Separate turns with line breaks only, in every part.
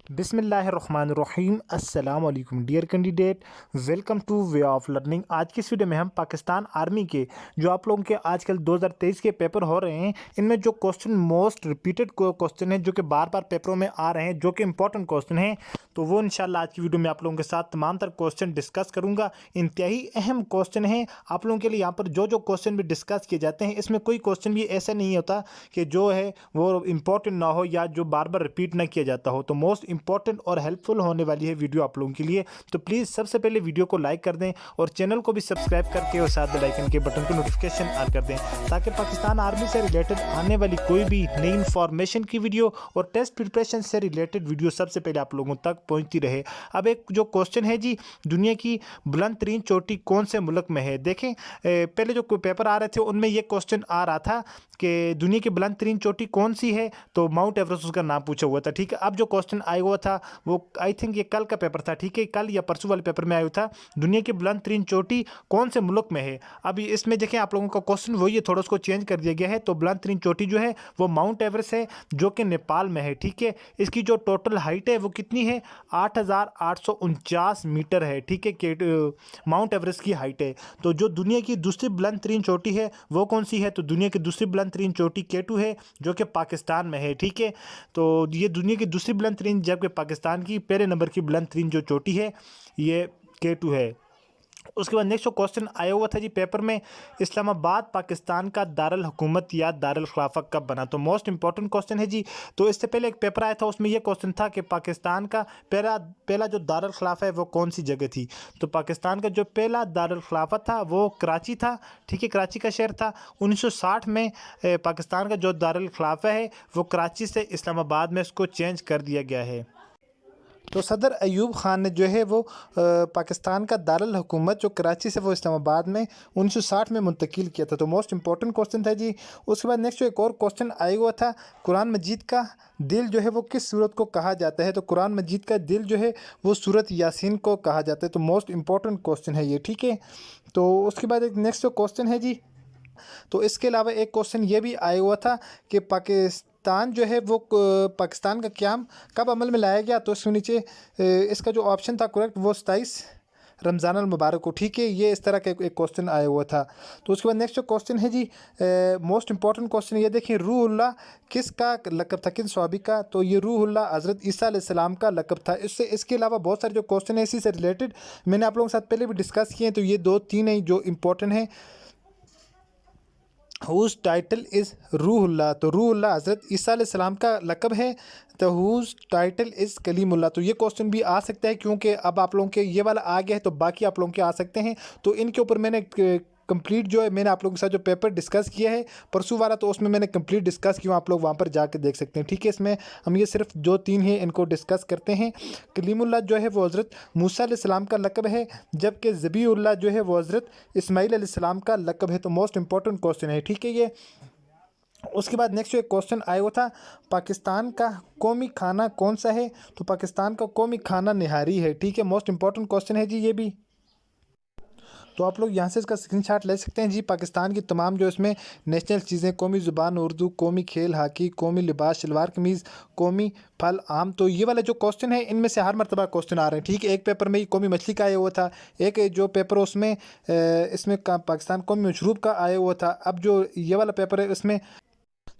बिस्मिल्लाहिर्रहमानिर्रहीम अस्सलाम वालेकुम dear candidate, welcome to way of learning. आज की इस वीडियो में हम पाकिस्तान आर्मी के जो आप लोगों के आजकल 2023 के पेपर हो रहे हैं, इनमें जो क्वेश्चन मोस्ट रिपीटेड क्वेश्चन है जो कि बार बार पेपरों में आ रहे हैं, जो कि इंपॉर्टेंट क्वेश्चन हैं, तो वो इंशाल्लाह आज की वीडियो में आप लोगों के साथ तमाम तर क्वेश्चन डिस्कस करूँगा। इंतहाई अहम क्वेश्चन है आप लोगों के लिए। यहाँ पर जो जो क्वेश्चन भी डिस्कस किए जाते हैं, इसमें कोई क्वेश्चन भी ऐसा नहीं होता कि जो है वो इंपॉर्टेंट ना हो या जो बार बार रिपीट ना किया जाता हो। तो मोस्ट इंपॉर्टेंट और हेल्पफुल होने वाली है वीडियो आप लोगों के लिए। तो प्लीज़ सबसे पहले वीडियो को लाइक कर दें और चैनल को भी सब्सक्राइब करके और साथ बेल आइकन के बटन को नोटिफिकेशन ऑन कर दें, ताकि पाकिस्तान आर्मी से रिलेटेड आने वाली कोई भी नई इन्फॉर्मेशन की वीडियो और टेस्ट प्रिपरेशन से रिलेटेड वीडियो सबसे पहले आप लोगों तक पहुँचती रहे। अब एक जो क्वेश्चन है जी, दुनिया की बुलंद तरीन चोटी कौन से मुल्क में है। देखें, पहले जो पेपर आ रहे थे उनमें ये क्वेश्चन आ रहा था कि दुनिया की बुलंद तरीन चोटी कौन सी है, तो माउंट एवरेस्ट उसका नाम पूछा हुआ था। ठीक है, अब जो क्वेश्चन आया हुआ था वो आई थिंक ये कल का पेपर था। ठीक है, कल या परसों वाले पेपर में आया था, दुनिया की बुलंद तरीन चोटी कौन से मुल्क में है। अब इसमें देखें आप लोगों का क्वेश्चन वही है, थोड़ा उसको चेंज कर दिया गया है। तो बुलंद तरीन चोटी जो है वो माउंट एवरेस्ट है, जो कि नेपाल में है। ठीक है, इसकी जो टोटल हाइट है वो कितनी है, 8,849 मीटर है। ठीक है, माउंट एवरेस्ट की हाइट है। तो जो दुनिया की दूसरी बुलंद तरीन चोटी है वो कौन सी है, तो दुनिया की दूसरी बुलंद तरीन चोटी K2 है, जो कि पाकिस्तान में है। ठीक है, तो ये दुनिया की दूसरी बुलंद तरीन, जबकि पाकिस्तान की पहले नंबर की बुलंद तरीन जो चोटी है ये K2 है। उसके बाद नेक्स्ट जो क्वेश्चन आया हुआ था जी पेपर में, इस्लामाबाद पाकिस्तान का दारुल हुकूमत या दारुल खिलाफत कब बना। तो मोस्ट इंपॉर्टेंट क्वेश्चन है जी। तो इससे पहले एक पेपर आया था, उसमें यह क्वेश्चन था कि पाकिस्तान का पहला जो दारुल खिलाफत है वो कौन सी जगह थी। तो पाकिस्तान का जो पहला दारुल खिलाफत था वो कराची था। ठीक है, कराची का शहर था। 1960 में पाकिस्तान का जो दारुल खिलाफत है वो कराची से इस्लामाबाद में इसको चेंज कर दिया गया है। तो सदर अयूब ख़ान ने जो है वो पाकिस्तान का दारुल हुकूमत जो कराची से वो इस्लामाबाद में 1960 में मुंतकिल किया था। तो मोस्ट इंपॉर्टेंट क्वेश्चन था जी। उसके बाद नेक्स्ट जो एक और क्वेश्चन आया हुआ था, कुरान मजीद का दिल जो है वो किस सूरत को कहा जाता है। तो कुरान मजीद का दिल जो है वो सूरत यासीन को कहा जाता है। तो मोस्ट इंपॉर्टेंट क्वेश्चन है ये। ठीक है, तो उसके बाद एक नेक्स्ट जो क्वेश्चन है जी, तो इसके अलावा एक क्वेश्चन ये भी आया हुआ था कि पाकिस्तान जो है वो पाकिस्तान का क़याम कब अमल में लाया गया। तो इसके नीचे इसका जो ऑप्शन था करेक्ट वो 27 रमज़ान अल मुबारक को। ठीक है, ये इस तरह का एक क्वेश्चन आया हुआ था। तो उसके बाद नेक्स्ट जो क्वेश्चन है जी, मोस्ट इंपॉर्टेंट क्वेश्चन ये देखिए, रूहुल्लाह किसका लक़ब था, किस सहाबी का। तो ये रूहुल्लाह हज़रत ईसा अलैहिस्सलाम का लक़ब था। इसके अलावा बहुत सारे जो क्वेश्चन है इसी से रिलेटेड मैंने आप लोगों के साथ पहले भी डिस्कस किए हैं। तो ये 2-3 हैं जो इंपॉर्टेंट हैं। हुज़ टाइटल इज़ रूहुल्लाह। तो रूहुल्लाह हज़रत ईसा अलैहिस्सलाम का लक़ब है। तो हुज़ टाइटल इज़ कलीमुल्लाह। तो ये क्वेश्चन भी आ सकता है, क्योंकि अब आप लोगों के ये वाला आ गया है तो बाकी आप लोगों के आ सकते हैं। तो इनके ऊपर मैंने कंप्लीट जो है मैंने आप लोगों के साथ जो पेपर डिस्कस किया है परसों वाला, तो उसमें मैंने कंप्लीट डिस्कस किया, आप लोग वहाँ पर जाकर देख सकते हैं। ठीक है, इसमें हम ये सिर्फ जो 3 हैं इनको डिस्कस करते हैं। कलीमुल्लाह जो है वो हज़रत मूसा अलैहिस्सलाम का लक़ब है, जबकि ज़बीउल्लाह जो है वो हज़रत इस्माईल अलैहिस्सलाम का लक़ब है। तो मोस्ट इंपॉर्टेंट क्वेश्चन है। ठीक है ये। उसके बाद नेक्स्ट जो एक क्वेश्चन आया हुआ था, पाकिस्तान का कौमी खाना कौन सा है। तो पाकिस्तान का कौमी खाना निहारी है। ठीक है, मोस्ट इंपॉर्टेंट क्वेश्चन है जी ये भी। तो आप लोग यहाँ से इसका स्क्रीनशॉट ले सकते हैं जी। पाकिस्तान की तमाम जो इसमें नेशनल चीज़ें, कौमी ज़ुबान उर्दू, कौमी खेल हॉकी, कौमी लिबास शलवार कमीज़, कौमी फल आम। तो ये वाला जो क्वेश्चन है इनमें से हर मरतबा क्वेश्चन आ रहे हैं। ठीक है, एक पेपर में ही कौमी मछली का आया हुआ था, एक जो पेपर उसमें इसमें पाकिस्तान कौमी मशरूब का आया हुआ था। अब जो ये वाला पेपर है इसमें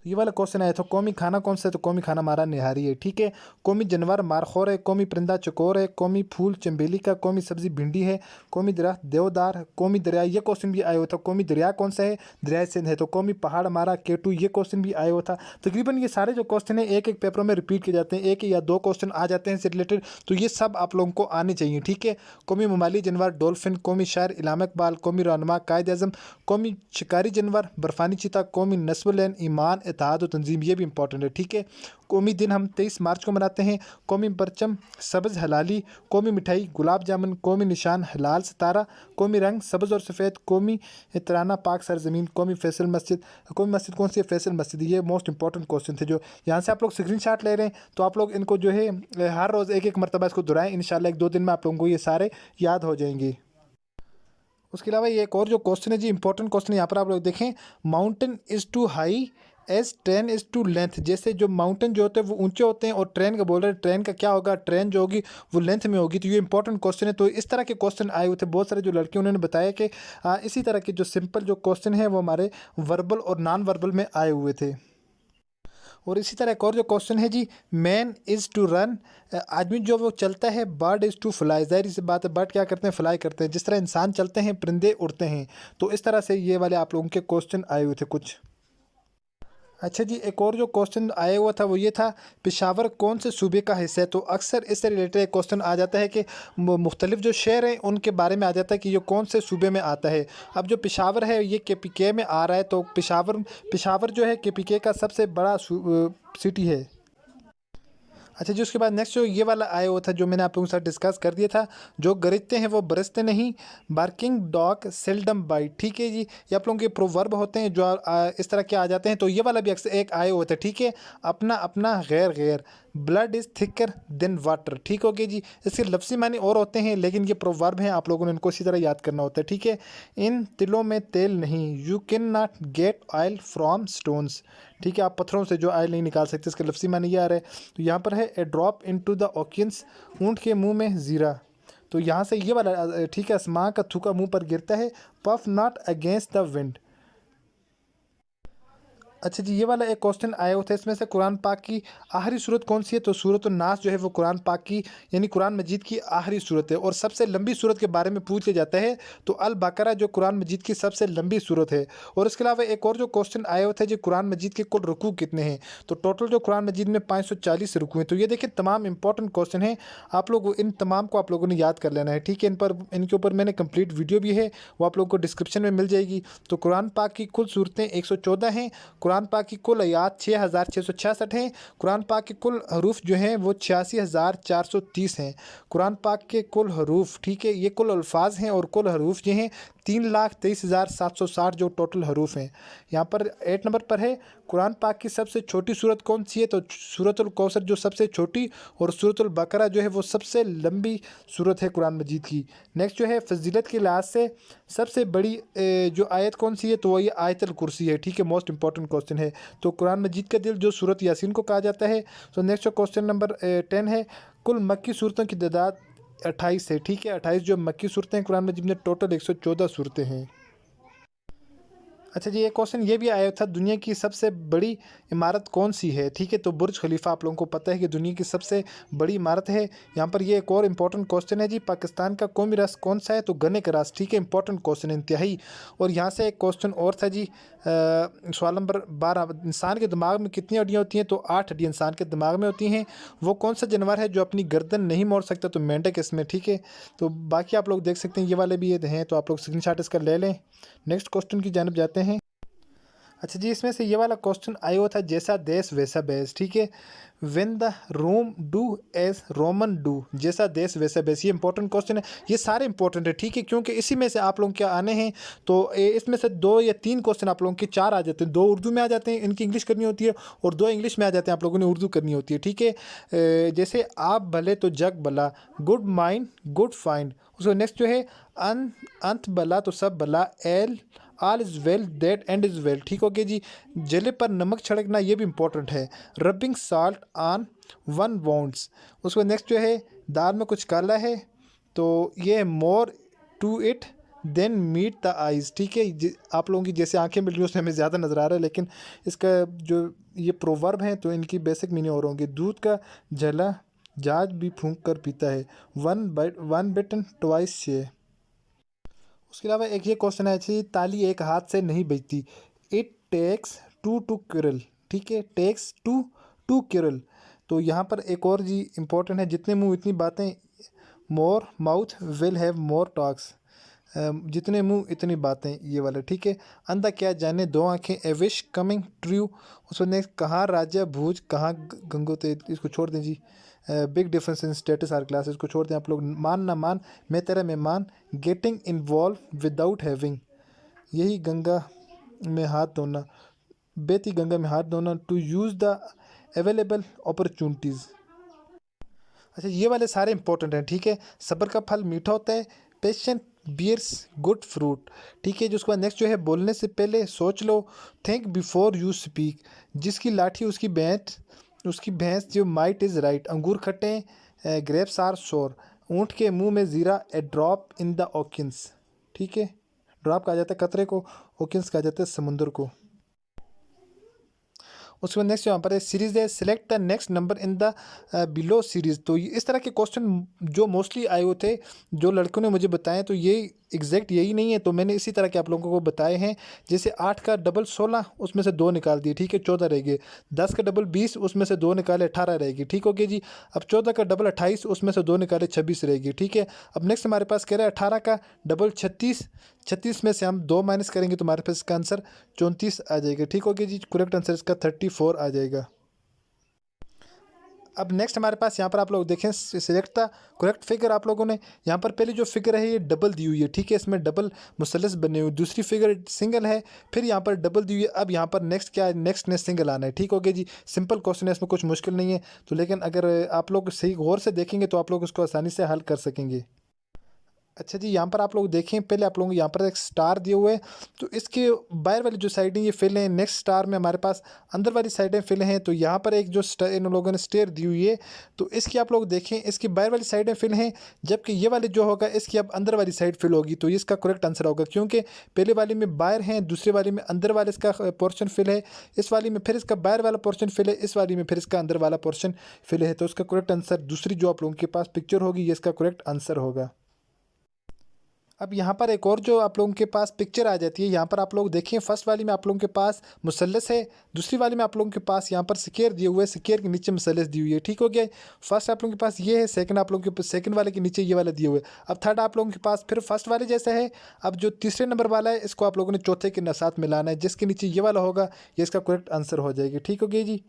ये वाला क्वेश्चन आया था, कौमी खाना कौन सा है। तो कौमी खाना हमारा निहारी है। ठीक है, कौमी जानवर मारखोर है, कौमी परिंदा चकोर है, कौमी फूल चंबेली का, कौमी सब्जी भिंडी है, कौमी दरख्त देवदार, कौमी दरिया। ये क्वेश्चन भी आया हुआ था, कौमी दरिया कौन सा है, दरिया सिंध है। तो कौमी पहाड़ हमारा K2। ये क्वेश्चन भी आया हुआ था। तकरीबन ये सारे जो क्वेश्चन है एक एक पेपरों में रिपीट किए जाते हैं, एक या 2 क्वेश्चन आ जाते हैं इससे रिलेटेड। तो ये सब आप लोगों को आने चाहिए। ठीक है, कौमी ममाली जानवर डॉल्फिन, कौमी शायर इलामा इकबाल, कौमी रहनुमा कायद आज़म, कौमी शिकारी जानवर बर्फानी चीता, कौमी नस्ल ईमान इत्तेहाद और तंजीम। ये भी इंपॉर्टेंट है। ठीक है, कौमी दिन हम 23 मार्च को मनाते हैं। कौमी परचम सब्ज़ हलाली, कौमी मिठाई गुलाब जामुन, कौमी निशान हलाल सितारा, कौमी रंग सब्ज़ और सफ़ेद, कौमी तराना पाक सरजमीन, कौमी फैसल मस्जिद। कौमी मस्जिद कौन सी है, फैसल मस्जिद। ये मोस्ट इंपॉर्टेंट क्वेश्चन थे जो यहाँ से आप लोग स्क्रीनशॉट ले रहे हैं। तो आप लोग इनको जो है हर रोज़ एक एक मरतबा इसको दोहराएं, इंशाल्लाह 1-2 दिन में आप लोगों को ये सारे याद हो जाएंगे। उसके अलावा ये एक और जो क्वेश्चन है जी, इंपॉर्टेंट क्वेश्चन यहाँ पर आप लोग देखें, mountain is to high as train is to length, जैसे जो माउंटेन जो होते हैं वो ऊंचे होते हैं और ट्रेन का बोल रहे हैं ट्रेन का क्या होगा, ट्रेन जो होगी वो लेंथ में होगी। तो ये इंपॉर्टेंट क्वेश्चन है। तो इस तरह के क्वेश्चन आए हुए थे बहुत सारे जो लड़के उन्होंने बताया कि इसी तरह के जो सिंपल जो क्वेश्चन है वो हमारे वर्बल और नॉन वर्बल में आए हुए थे। और इसी तरह एक और जो क्वेश्चन है जी, मैन इज़ टू रन, आदमी जो वो चलता है, बर्ड इज़ टू फ्लाई, जाहिर सी बात है बर्ड क्या करते हैं, फ्लाई करते हैं। जिस तरह इंसान चलते हैं परिंदे उड़ते हैं। तो इस तरह से ये वाले आप लोगों के क्वेश्चन आए हुए थे कुछ। अच्छा जी, एक और जो क्वेश्चन आया हुआ था वो ये था, पेशावर कौन से सूबे का हिस्सा है। तो अक्सर इससे रिलेटेड एक क्वेश्चन आ जाता है कि मुख्तलिफ जो शहर हैं उनके बारे में आ जाता है कि ये कौन से सूबे में आता है। अब जो पेशावर है ये KPK में आ रहा है। तो पेशावर जो है KPK का सबसे बड़ा सिटी है। अच्छा जी, उसके बाद नेक्स्ट जो ये वाला आया हुआ था जो मैंने आप लोगों के साथ डिस्कस कर दिया था, जो गरजते हैं वो बरसते नहीं, बार्किंग डॉग सेल्डम बाइट। ठीक है जी, ये आप लोगों के प्रोवर्ब होते हैं जो इस तरह के आ जाते हैं। तो ये वाला भी अक्सर एक आया हुआ था। ठीक है, अपना अपना गैर गैर, blood is thicker than water. ठीक हो गया जी, इसके लफ्ज़ी माने और होते हैं लेकिन ये प्रोवर्ब हैं, आप लोगों ने इनको इसी तरह याद करना होता है। ठीक है, इन तिलों में तेल नहीं, you can not gate oil from stones. ठीक है, आप पत्थरों से जो ऑयल नहीं निकाल सकते, इसके लफ्ज़ी माने ये आ रहा है। तो यहाँ पर है ए ड्रॉप इनटू द ओकेन्स, ऊँट के मुंह में ज़ीरा। तो यहाँ से ये वाला ठीक है, आसमां का थूका मुंह पर गिरता है, puff not against the wind. अच्छा जी, ये वाला एक क्वेश्चन आया हुआ था, इसमें से कुरान पाक की आखिरी सूरत कौन सी है। तो सूरत नास जो है वो कुरान पाक की यानी कुरान मजीद की आखिरी सूरत है। और सबसे लंबी सूरत के बारे में पूछ लिया जाता है तो अल बकरा जो कुरान मजीद की सबसे लंबी सूरत है। और इसके अलावा एक और जो क्वेश्चन आया हुआ था जी, कुरान मजीद के कुल रुकू कितने हैं। तो टोटल जो कुरान मजीद में 540 रुकू हैं। तो ये देखिए तमाम इंपॉर्टेंट क्वेश्चन हैं, आप लोग इन तमाम को आप लोगों ने याद कर लेना है। ठीक है, इनके ऊपर मैंने कंप्लीट वीडियो भी है, वो आप लोगों को डिस्क्रिप्शन में मिल जाएगी। तो कुरान पाक की कुल सूरतें 114 हैं, कुरान पाक की कुल आयात 6666 हैं, कुरान पाक के कुल हरूफ जो हैं वो 86,430 हैं। कुरान पाक के कुल हरूफ, ठीक है, ये कुल अल्फाज हैं और कुल हरूफ जो हैं 3,23,760 जो टोटल हरूफ हैं। यहाँ पर 8 नंबर पर है, कुरान पाक की सबसे छोटी सूरत कौन सी है। तो सूरतुल कौसर जो सबसे छोटी और सूरतुल बकरा जो है वो सबसे लंबी सूरत है कुरान मजीद की। नेक्स्ट जो है फजीलत के लिहाज से सबसे बड़ी जो आयत कौन सी है। तो वही आयतल कुर्सी है। ठीक है, मोस्ट इंपॉर्टेंट क्वेश्चन है। तो कुरान मजीद का दिल जो सूरत यासीन को कहा जाता है। तो नेक्स्ट जो क्वेश्चन नंबर 10 है, कुल मक्की सूरतों की तादाद 28 है। ठीक है, 28 जो मक्की सूरतें हैं कुरान मजीद में, टोटल 114 सूरतें हैं। अच्छा जी, एक क्वेश्चन ये भी आया था, दुनिया की सबसे बड़ी इमारत कौन सी है। ठीक है, तो बुर्ज खलीफा आप लोगों को पता है कि दुनिया की सबसे बड़ी इमारत है। यहाँ पर ये एक और इंपॉर्टेंट क्वेश्चन है जी, पाकिस्तान का कौमी रस कौन सा है। तो गन्ने का रस। ठीक है, इंपॉर्टेंट क्वेश्चन इंतहाई। और यहाँ से एक क्वेश्चन और था जी, सवाल नंबर 12, इंसान के दिमाग में कितनी हड्डियाँ होती हैं। तो 8 हड्डियाँ इंसान के दिमाग में होती हैं। वो कौन सा जानवर है जो अपनी गर्दन नहीं मोड़ सकता। तो मेंढक इसमें। ठीक है, तो बाकी आप लोग देख सकते हैं ये वाले भी ये हैं, तो आप लोग स्क्रीनशॉट इसका ले लें। नेक्स्ट क्वेश्चन की जानब जाते हैं। अच्छा जी, इसमें से ये वाला क्वेश्चन आया हुआ था, जैसा देश वैसा बेस। ठीक है, when the Rome do as Roman do, जैसा देश वैसा बेस। ये इंपॉर्टेंट क्वेश्चन है, ये सारे इंपॉर्टेंट है। ठीक है, क्योंकि इसी में से आप लोगों के आने हैं। तो इसमें से 2 या 3 क्वेश्चन आप लोगों के 4 आ जाते हैं। 2 उर्दू में आ जाते हैं, इनकी इंग्लिश करनी होती है, और 2 इंग्लिश में आ जाते हैं, आप लोगों ने उर्दू करनी होती है। ठीक है, जैसे आप भले तो जग भला, गुड माइंड गुड फाइंड। उसको नेक्स्ट जो है अंत भला तो सब भला, L all is well that and is well. ठीक हो गया जी, जले पर नमक छिड़कना ये भी इंपॉर्टेंट है, rubbing salt on one wounds. उसको नेक्स्ट जो है, दाल में कुछ काला है। तो ये है more to it than meet the eyes. ठीक है, आप लोगों की जैसे आंखें मिल रही हैं उसमें हमें ज़्यादा नज़र आ रहा है, लेकिन इसका जो ये प्रोवर्ब हैं तो इनकी बेसिक मीनिंग और होंगी। दूध का जला जहाज भी फूंक कर पीता है, वन बिटन ट्वाइस शेयर। उसके अलावा एक ये क्वेश्चन है जी, ताली एक हाथ से नहीं बजती, इट टेक्स टू टू किरल। ठीक है, टेक्स टू टू किरल। तो यहाँ पर एक और जी इंपॉर्टेंट है, जितने मुंह इतनी बातें, more mouth will have more talks, जितने मुंह इतनी बातें, ये वाला। ठीक है, अंधा क्या जाने दो आंखें, ए विश कमिंग ट्रू। उसमें नेक्स्ट, कहाँ राजा भूज कहाँ गंगोते, इसको छोड़ दें जी। Big difference in status or classes को छोड़ दें आप लोग। मान ना मान, मैं तेरा मेहमान, गेटिंग इन्वॉल्व विदाउट हैविंग, यही गंगा में हाथ धोना, बेती गंगा में हाथ धोना, to use the available opportunities. अच्छा, ये वाले सारे इंपॉर्टेंट हैं। ठीक है, सब्र का फल मीठा होता है, पेशेंट बियर्स गुड फ्रूट। ठीक है जो उसके बाद नेक्स्ट जो है, बोलने से पहले सोच लो, थिंक बिफोर यू स्पीक। जिसकी लाठी उसकी भैंस जो माइट इज़ राइट। अंगूर खट्टे, ग्रेप्स आर सोर। ऊँट के मुंह में जीरा, ए ड्रॉप इन द ओकिन्स। ठीक है, ड्रॉप कहा जाता है कतरे को, ओकिन्स कहा जाता है समुद्र को। उसके बाद नेक्स्ट यहाँ पर सीरीज है, select the next number in the below series. तो इस तरह के क्वेश्चन जो मोस्टली आए हुए थे, जो लड़कों ने मुझे बताए, तो ये एग्जैक्ट यही नहीं है, तो मैंने इसी तरह के आप लोगों को बताए हैं। जैसे 8 का डबल 16, उसमें से 2 निकाल दिए, ठीक है 14 रहेगी। 10 का डबल 20, उसमें से 2 निकाले 18 रहेगी, ठीक हो गया जी। अब 14 का डबल 28, उसमें से 2 निकाले 26 रहेगी, ठीक है। अब नेक्स्ट हमारे पास कह रहा है 18 का डबल 36, 36 में से हम 2 माइनस करेंगे तो हमारे पास इसका आंसर 34 आ जाएगा, ठीक हो गया जी। करेक्ट आंसर इसका 34 आ जाएगा। अब नेक्स्ट हमारे पास यहाँ पर आप लोग देखें, सिलेक्ट द करेक्ट फिगर। आप लोगों ने यहाँ पर पहले जो फिगर है ये डबल दी हुई है, ठीक है, इसमें डबल मुसल्लस बने हुए। दूसरी फिगर सिंगल है, फिर यहाँ पर डबल दी हुई है। अब यहाँ पर नेक्स्ट क्या है, नेक्स्ट ने सिंगल आना है, ठीक हो गया जी। सिंपल क्वेश्चन है, इसमें कुछ मुश्किल नहीं है। तो लेकिन अगर आप लोग सही गौर से देखेंगे तो आप लोग उसको आसानी से हल कर सकेंगे। अच्छा जी, यहाँ पर आप लोग देखें, पहले आप लोगों को यहाँ पर एक स्टार दिए हुए हैं, तो इसके बाहर वाली जो साइडें ये फिल हैं। नेक्स्ट स्टार में हमारे पास अंदर वाली साइडें फिल हैं। तो यहाँ पर एक जो इन लोगों ने स्टेयर दी हुई है, तो इसकी आप लोग देखें, इसकी बाहर वाली साइडें फिल हैं, जबकि ये वाली जो होगा इसकी अब अंदर वाली साइड फिल होगी। तो ये इसका करेक्ट आंसर होगा, क्योंकि पहले वाली में बाहर हैं, दूसरे वाली में अंदर वाले इसका पोर्शन फिल है, इस वाली में फिर इसका बाहर वाला पोर्शन फिल है, इस वाली में फिर इसका अंदर वाला पोर्शन फिल है। तो इसका करेक्ट आंसर दूसरी जो आप लोगों के पास पिक्चर होगी, ये इसका करेक्ट आंसर होगा। अब यहाँ पर एक और जो आप लोगों के पास पिक्चर आ जाती है, यहाँ पर आप लोग देखिए, फर्स्ट वाली में आप लोगों के पास मुसल्लस है, दूसरी वाली में आप लोगों के पास यहाँ पर स्क्वायर दिए हुए है, स्क्वायर के नीचे मुसल्लस दी हुई है, ठीक हो गया। फर्स्ट आप लोगों के पास ये है, सेकंड आप लोगों के पास सेकंड वाले के नीचे ये वाला दिए हुए। अब थर्ड आप लोगों के पास फिर फर्स्ट वाले जैसा है। अब जो तीसरे नंबर वाला है, इसको आप लोगों ने चौथे के साथ मिलाना है, जिसके नीचे ये वाला होगा, ये इसका करेक्ट आंसर हो जाएगी, ठीक हो गया जी।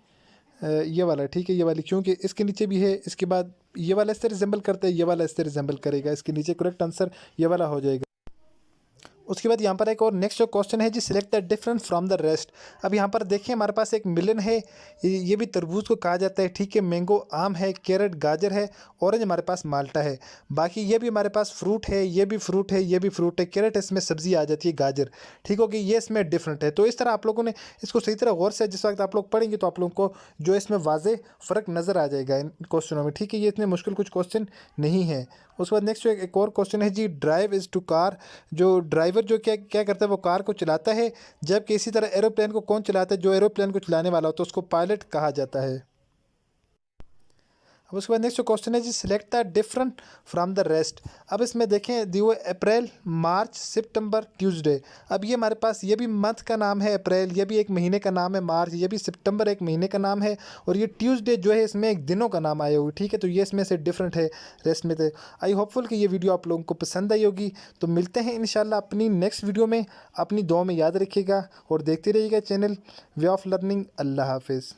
ये वाला ठीक है, ये वाली, क्योंकि इसके नीचे भी है, इसके बाद ये वाला इससे रिजेंबल करता है, ये वाला इससे रिजेंबल करेगा, इसके नीचे करेक्ट आंसर ये वाला हो जाएगा। उसके बाद यहाँ पर एक और नेक्स्ट जो क्वेश्चन है जी, select the different from the rest. अब यहाँ पर देखिए, हमारे पास एक मिलन है, ये भी तरबूज को कहा जाता है, ठीक है। मैंगो आम है, कैरेट गाजर है, ऑरेंज हमारे पास माल्टा है। बाकी ये भी हमारे पास फ्रूट है, ये भी फ्रूट है, ये भी फ्रूट है। कैरेट इसमें सब्जी आ जाती है, गाजर, ठीक हो गई, ये इसमें डिफरेंट है। तो इस तरह आप लोगों ने इसको सही तरह गौर से जिस वक्त आप लोग पढ़ेंगे तो आप लोगों को जो इसमें वाजे फ़र्क नज़र आ जाएगा इन क्वेश्चनों में, ठीक है। ये इतने मुश्किल कुछ क्वेश्चन नहीं है। उसके बाद नेक्स्ट एक और क्वेश्चन है जी, ड्राइव इज़ टू कार। जो ड्राइवर जो क्या क्या करता है, वो कार को चलाता है, जबकि इसी तरह एरोप्लेन को कौन चलाता है, जो एरोप्लेन को चलाने वाला होता है उसको पायलट कहा जाता है। अब उसके बाद नेक्स्ट क्वेश्चन है जी, select the different from the rest. अब इसमें देखें दिए हुए अप्रैल, मार्च, सितंबर, ट्यूसडे। अब ये हमारे पास ये भी मंथ का नाम है अप्रैल, ये भी एक महीने का नाम है मार्च, ये भी सितंबर एक महीने का नाम है, और ये ट्यूसडे जो है इसमें एक दिनों का नाम आया हुआ, ठीक है। तो ये इसमें से डिफरेंट है रेस्ट में। तो आई होपफुल कि ये वीडियो आप लोगों को पसंद आई होगी। तो मिलते हैं इंशाल्लाह अपनी नेक्स्ट वीडियो में। अपनी दुआ में याद रखिएगा और देखते रहिएगा चैनल वे ऑफ लर्निंग। अल्लाह हाफिज़।